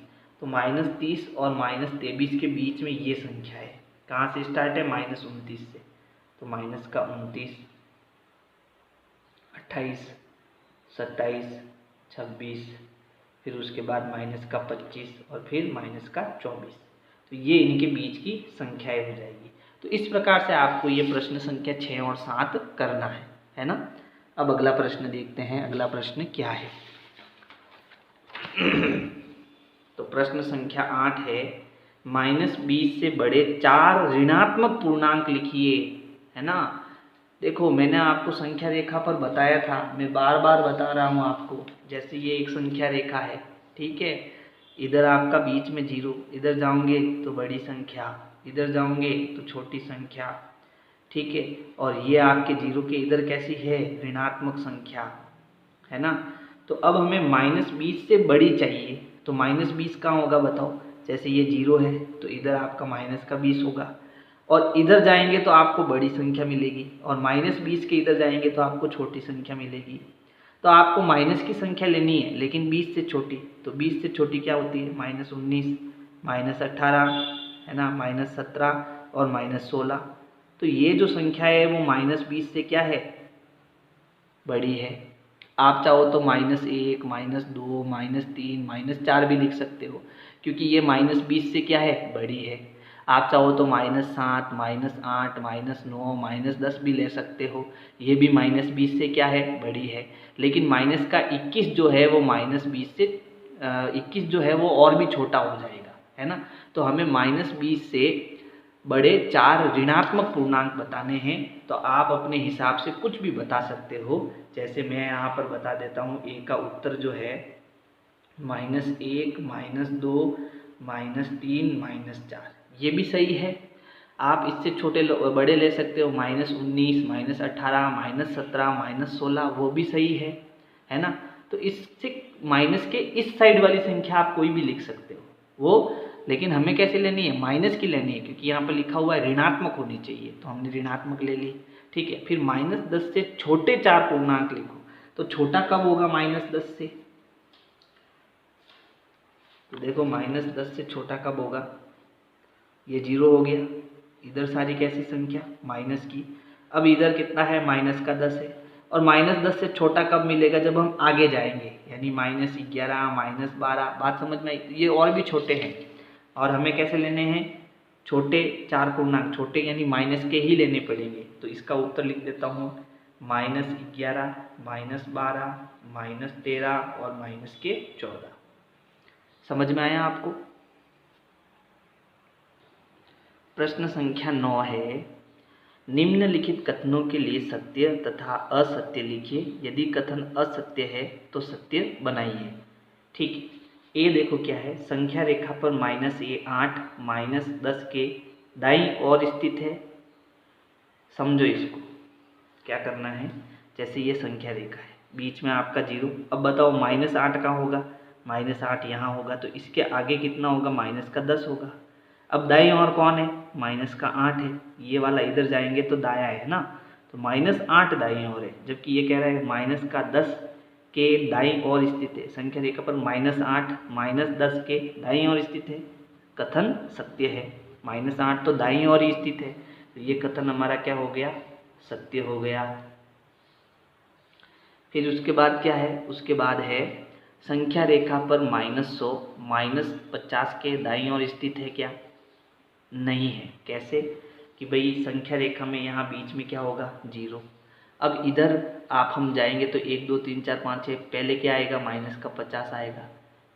तो -30 और -23 के बीच में ये संख्या है। कहाँ से स्टार्ट है, -29 से। तो -29, 28, 27, 26, फिर उसके बाद -25 और फिर -24। तो ये इनके बीच की संख्याएं हो जाएगी। तो इस प्रकार से आपको ये प्रश्न संख्या 6 और 7 करना है ना। अब अगला प्रश्न देखते हैं, अगला प्रश्न क्या है। तो प्रश्न संख्या 8 है, -20 से बड़े 4 ऋणात्मक पूर्णांक लिखिए, है ना। देखो मैंने आपको संख्या रेखा पर बताया था, मैं बार बार बता रहा हूँ आपको। जैसे ये एक संख्या रेखा है, ठीक है, इधर आपका बीच में 0, इधर जाओगे तो बड़ी संख्या, इधर जाओगे तो छोटी संख्या, ठीक है। और ये आपके 0 के इधर कैसी है, ऋणात्मक संख्या, है ना। तो अब हमें -20 से बड़ी चाहिए। तो -20 कहाँ होगा बताओ, जैसे ये 0 है तो इधर आपका -20 होगा, और इधर जाएंगे तो आपको बड़ी संख्या मिलेगी, और -20 के इधर जाएंगे तो आपको छोटी संख्या मिलेगी। तो आपको माइनस की संख्या लेनी है लेकिन 20 से छोटी। तो 20 से छोटी क्या होती है, -19, -18, है ना, -17 और -16। तो ये जो संख्या है वो -20 से क्या है, बड़ी है। आप चाहो तो -1, -2, -3, -4 भी लिख सकते हो, क्योंकि ये -20 से क्या है, बड़ी है। आप चाहो तो -7, -8, -9, -10 भी ले सकते हो, ये भी -20 से क्या है, बड़ी है। लेकिन -21 जो है वो -20 से 21 जो है वो और भी छोटा हो जाएगा, है ना। तो हमें -20 से बड़े 4 ऋणात्मक पूर्णांक बताने हैं। तो आप अपने हिसाब से कुछ भी बता सकते हो। जैसे मैं यहाँ पर बता देता हूँ, ए का उत्तर जो है -1, -2, -3, -4, ये भी सही है। आप इससे छोटे बड़े ले सकते हो, -19, -18, -17, -16, वो भी सही है ना। तो इससे माइनस के इस साइड वाली संख्या आप कोई भी लिख सकते हो, वो लेकिन हमें कैसे लेनी है, माइनस की लेनी है, क्योंकि यहाँ पर लिखा हुआ है ऋणात्मक होनी चाहिए, तो हमने ऋणात्मक ले ली। ठीक है, फिर -10 से छोटे 4 पूर्णांक लिखो, तो छोटा कब होगा -10 से, तो देखो -10 से छोटा कब होगा, ये 0 हो गया। इधर सारी कैसी संख्या, माइनस की। अब इधर कितना है, -10 है, और -10 से छोटा कब मिलेगा, जब हम आगे जाएंगे, यानी -11, -12। बात समझ में आई, ये और भी छोटे हैं, और हमें कैसे लेने हैं, छोटे 4 पूर्णांक, छोटे यानी माइनस के ही लेने पड़ेंगे। तो इसका उत्तर लिख देता हूँ, -11, -12, -13 और -14। समझ में आया आपको। प्रश्न संख्या 9 है, निम्नलिखित कथनों के लिए सत्य तथा असत्य लिखिए, यदि कथन असत्य है तो सत्य बनाइए। ठीक है, ए देखो क्या है, संख्या रेखा पर -8 -10 के दाईं ओर स्थित है। समझो इसको, क्या करना है, जैसे ये संख्या रेखा है, बीच में आपका 0। अब बताओ -8 कहाँ होगा, -8 यहाँ होगा, तो इसके आगे कितना होगा, -10 होगा। अब दाईं ओर कौन है, -8 है, ये वाला इधर जाएंगे तो दाया है ना, तो -8 दाईं ओर है, जबकि ये कह रहा है -10 के दाईं ओर स्थित है। संख्या रेखा पर -8 -10 के दाईं ओर स्थित है, कथन सत्य है। -8 तो दाईं ओर ही स्थित है, तो ये कथन हमारा क्या हो गया, सत्य हो गया। फिर उसके बाद क्या है, उसके बाद है संख्या रेखा पर -100 -50 के दाईं ओर स्थित है क्या, नहीं है। कैसे, कि भाई संख्या रेखा में यहाँ बीच में क्या होगा, 0। अब इधर आप हम जाएंगे तो 1 2 3 4 5 6, पहले क्या आएगा, -50 आएगा,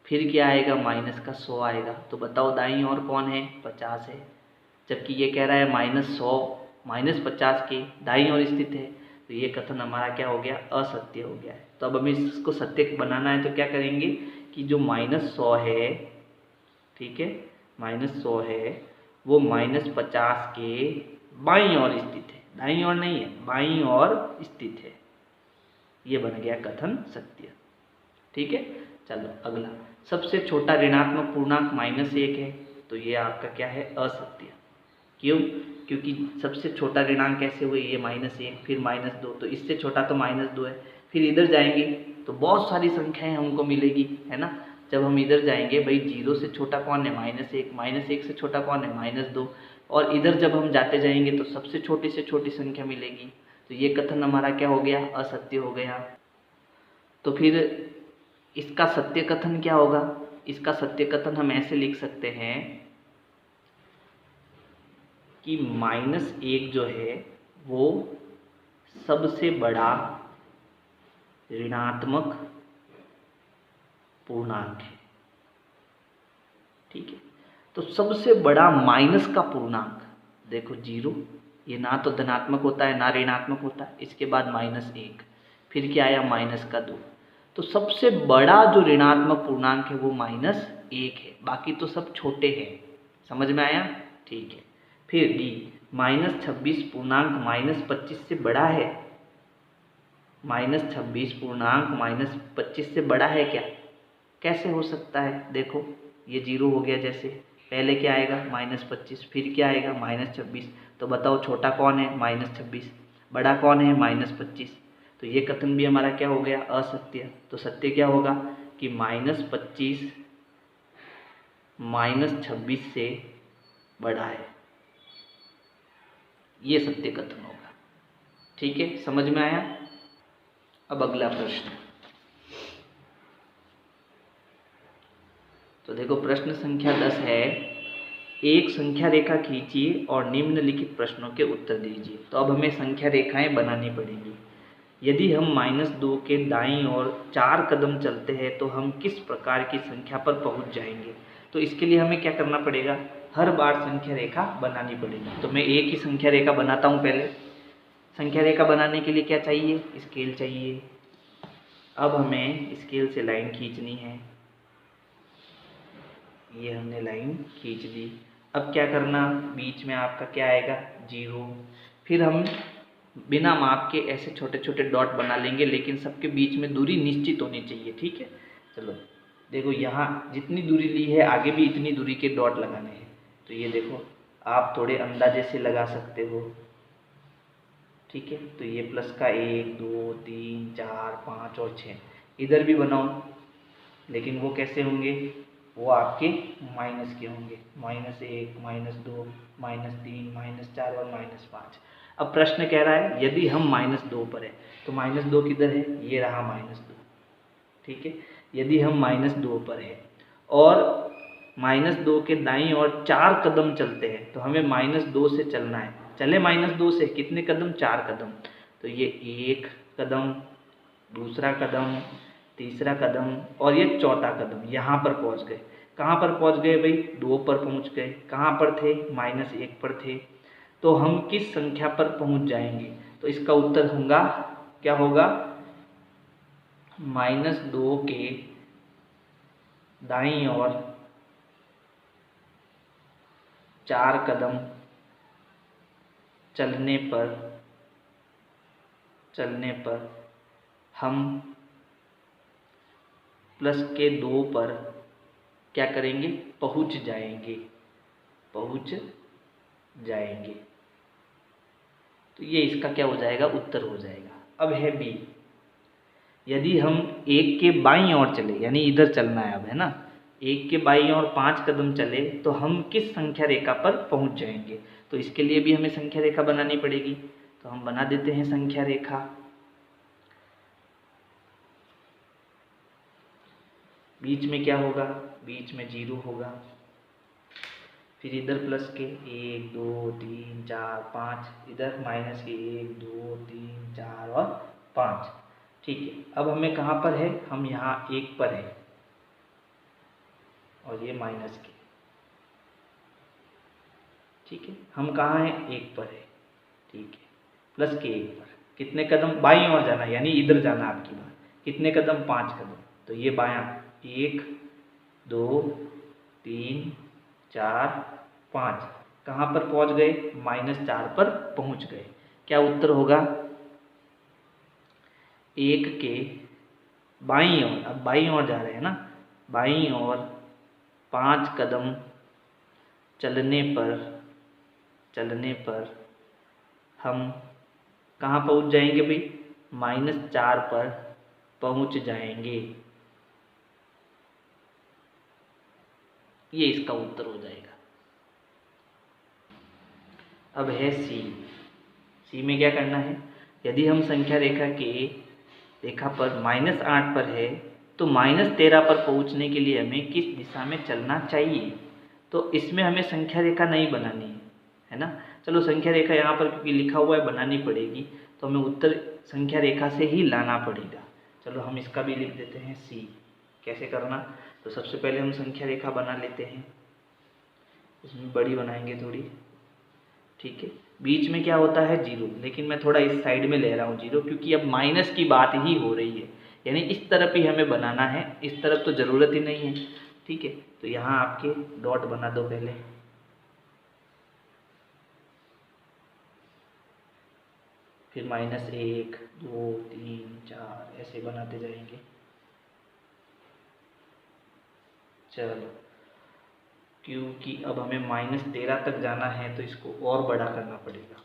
फिर क्या आएगा, -100 आएगा। तो बताओ दाईं ओर कौन है, 50 है, जबकि ये कह रहा है -100 -50 के दाईं ओर स्थित है, तो ये कथन हमारा क्या हो गया, असत्य हो गया है। तो अब हमें इसको सत्य बनाना है, तो क्या करेंगे कि जो -100 है, ठीक है, -100 है, वो -50 के बाईं ओर स्थित है, दाईं ओर नहीं है, बाईं ओर स्थित है। ये बन गया कथन सत्य। ठीक है, चलो अगला, सबसे छोटा ऋणात्मक पूर्णांक -1 है, तो ये आपका क्या है, असत्य। क्यों, क्योंकि सबसे छोटा ऋणांक कैसे हुए, ये -1 फिर -2, तो इससे छोटा तो -2 है। फिर इधर जाएंगे तो बहुत सारी संख्याएं हमको मिलेगी, है ना। जब हम इधर जाएंगे, भाई 0 से छोटा कौन है, -1, -1 से छोटा कौन है, -2, और इधर जब हम जाते जाएंगे तो सबसे छोटी से छोटी संख्या मिलेगी, तो ये कथन हमारा क्या हो गया, असत्य हो गया। तो फिर इसका सत्य कथन क्या होगा, इसका सत्य कथन हम ऐसे लिख सकते हैं कि -1 जो है वो सबसे बड़ा ऋणात्मक पूर्णांक है। ठीक है, तो सबसे बड़ा माइनस का पूर्णांक देखो 0, ये ना तो धनात्मक होता है ना ऋणात्मक होता है, इसके बाद -1, फिर क्या आया, -2। तो सबसे बड़ा जो ऋणात्मक पूर्णांक है वो -1 है, बाकी तो सब छोटे हैं। समझ में आया, ठीक है। फिर डी, -26 पूर्णांक -25 से बड़ा है, -26 पूर्णांक -25 से बड़ा है क्या, कैसे हो सकता है, देखो ये 0 हो गया, जैसे पहले क्या आएगा, -25, फिर क्या आएगा, -26, तो बताओ छोटा कौन है, -26, बड़ा कौन है, -25, तो ये कथन भी हमारा क्या हो गया, असत्य। तो सत्य क्या होगा कि -25 -26 से बड़ा है, ये सत्य कथन होगा। ठीक है, समझ में आया। अब अगला प्रश्न, तो देखो प्रश्न संख्या 10 है, एक संख्या रेखा खींचिए और निम्नलिखित प्रश्नों के उत्तर दीजिए। तो अब हमें संख्या रेखाएं बनानी पड़ेंगी। यदि हम -2 के दाईं ओर 4 कदम चलते हैं तो हम किस प्रकार की संख्या पर पहुंच जाएंगे। तो इसके लिए हमें क्या करना पड़ेगा, हर बार संख्या रेखा बनानी पड़ेगी। तो मैं एक ही संख्या रेखा बनाता हूं। पहले संख्या रेखा बनाने के लिए क्या चाहिए, स्केल चाहिए। अब हमें स्केल से लाइन खींचनी है, ये हमने लाइन खींच दी। अब क्या करना, बीच में आपका क्या आएगा, 0। फिर हम बिना माप के ऐसे छोटे छोटे डॉट बना लेंगे, लेकिन सबके बीच में दूरी निश्चित होनी चाहिए। ठीक है, चलो देखो यहाँ जितनी दूरी ली है आगे भी इतनी दूरी के डॉट लगाने हैं। तो ये देखो आप थोड़े अंदाजे से लगा सकते हो, ठीक है। तो ये प्लस का 1 2 3 4 5 और 6 इधर भी बनाओ, लेकिन वो कैसे होंगे, वो आपके माइनस के होंगे, -1 -2 -3 -4 और -5। अब प्रश्न कह रहा है यदि हम -2 पर है तो -2 किधर है, ये रहा -2, ठीक है। यदि हम -2 पर है और -2 के दाईं ओर 4 कदम चलते हैं तो हमें -2 से चलना है। चले -2 से कितने कदम, 4 कदम। तो ये 1 कदम, दूसरा कदम, तीसरा कदम और ये चौथा कदम, यहाँ पर पहुँच गए। कहाँ पर पहुँच गए भाई, 2 पर पहुँच गए। कहाँ पर थे, -1 पर थे। तो हम किस संख्या पर पहुँच जाएंगे, तो इसका उत्तर होगा क्या होगा, -2 के दाईं ओर 4 कदम चलने पर हम प्लस के 2 पर क्या करेंगे, पहुंच जाएंगे। तो ये इसका क्या हो जाएगा, उत्तर हो जाएगा। अब है बी, यदि हम 1 के बाईं ओर चले, यानी इधर चलना है अब, है ना, 1 के बाईं ओर 5 कदम चले तो हम किस संख्या रेखा पर पहुंच जाएंगे। तो इसके लिए भी हमें संख्या रेखा बनानी पड़ेगी। तो हम बना देते हैं संख्या रेखा। बीच में क्या होगा, बीच में 0 होगा, फिर इधर प्लस के 1 2 3 4 5, इधर माइनस के 1 2 3 4 और 5, ठीक है। अब हमें कहाँ पर है, हम यहाँ 1 पर है और ये माइनस के, ठीक है। हम कहाँ हैं, 1 पर है, ठीक है। प्लस के 1 पर कितने कदम, बाईं ओर जाना है, यानी इधर जाना आपकी बात, कितने कदम, 5 कदम। तो ये बायां 1 2 3 4 5, कहाँ पर पहुँच गए, -4 पर पहुँच गए। क्या उत्तर होगा, 1 के बाईं ओर, अब बाईं ओर जा रहे हैं ना, बाईं ओर 5 कदम चलने पर हम कहाँ पहुँच जाएंगे भाई, -4 पर पहुँच जाएंगे। ये इसका उत्तर हो जाएगा। अब है सी। सी में क्या करना है, यदि हम संख्या रेखा पर -8 पर है तो -13 पर पहुंचने के लिए हमें किस दिशा में चलना चाहिए। तो इसमें हमें संख्या रेखा नहीं बनानी है ना। चलो संख्या रेखा यहाँ पर क्योंकि लिखा हुआ है बनानी पड़ेगी, तो हमें उत्तर संख्या रेखा से ही लाना पड़ेगा। चलो हम इसका भी लिख देते हैं सी। कैसे करना, तो सबसे पहले हम संख्या रेखा बना लेते हैं, उसमें बड़ी बनाएंगे थोड़ी, ठीक है। बीच में क्या होता है, 0, लेकिन मैं थोड़ा इस साइड में ले रहा हूँ 0, क्योंकि अब माइनस की बात ही हो रही है, यानी इस तरफ ही हमें बनाना है, इस तरफ तो ज़रूरत ही नहीं है, ठीक है। तो यहाँ आपके डॉट बना दो पहले, फिर -1 2 3 4 ऐसे बनाते जाएंगे। चलो, क्योंकि अब हमें -13 तक जाना है तो इसको और बड़ा करना पड़ेगा।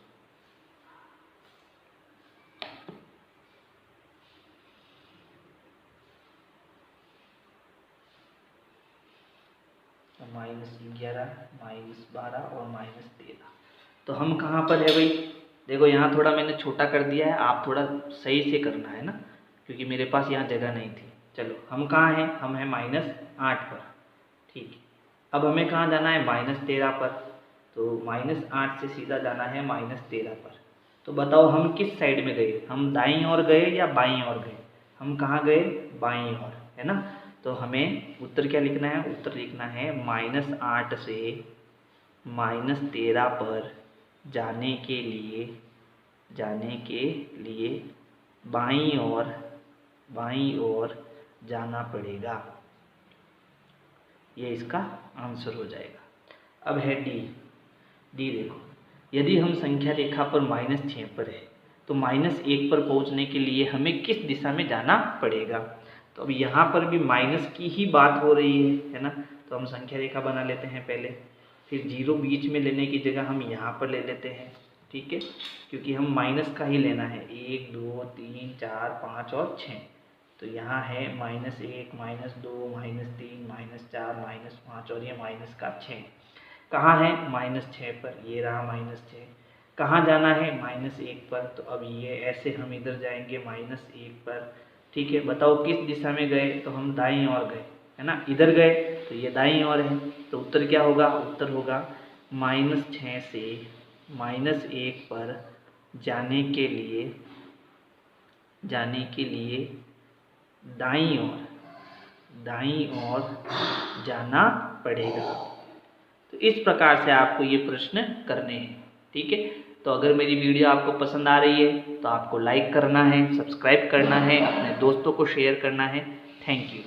-11 -12 और -13, तो हम कहाँ पर है भाई, देखो यहाँ थोड़ा मैंने छोटा कर दिया है, आप थोड़ा सही से करना है ना, क्योंकि मेरे पास यहाँ जगह नहीं थी। चलो हम कहाँ हैं, हम हैं -8 पर, ठीक है। अब हमें कहाँ जाना है, -13 पर, तो -8 से सीधा जाना है -13 पर। तो बताओ हम किस साइड में गए, हम दाईं ओर गए या बाईं ओर गए, हम कहाँ गए, बाईं ओर, है ना। तो हमें उत्तर क्या लिखना है, उत्तर लिखना है -8 से -13 पर जाने के लिए बाईं ओर जाना पड़ेगा। ये इसका आंसर हो जाएगा। अब है डी। देखो, यदि हम संख्या रेखा पर -6 पर है तो -1 पर पहुंचने के लिए हमें किस दिशा में जाना पड़ेगा। तो अब यहाँ पर भी माइनस की ही बात हो रही है ना। तो हम संख्या रेखा बना लेते हैं पहले, फिर 0 बीच में लेने की जगह हम यहाँ पर ले लेते हैं, ठीक है, क्योंकि हम माइनस का ही लेना है। 1 2 3 4 5 और 6, तो यहाँ है -1 -2 -3 -4 -5 और ये माइनस का 6 कहाँ है, -6 पर, ये रहा -6। कहाँ जाना है, -1 पर, तो अब ये ऐसे हम इधर जाएंगे -1 पर, ठीक है। बताओ किस दिशा में गए, तो हम दाईं ओर गए, है ना, इधर गए तो ये दाईं ओर है। तो उत्तर क्या होगा, उत्तर होगा -6 से -1 पर जाने के लिए दाईं ओर जाना पड़ेगा। तो इस प्रकार से आपको ये प्रश्न करने हैं, ठीक है। तो अगर मेरी वीडियो आपको पसंद आ रही है तो आपको लाइक करना है, सब्सक्राइब करना है, अपने दोस्तों को शेयर करना है। Thank you.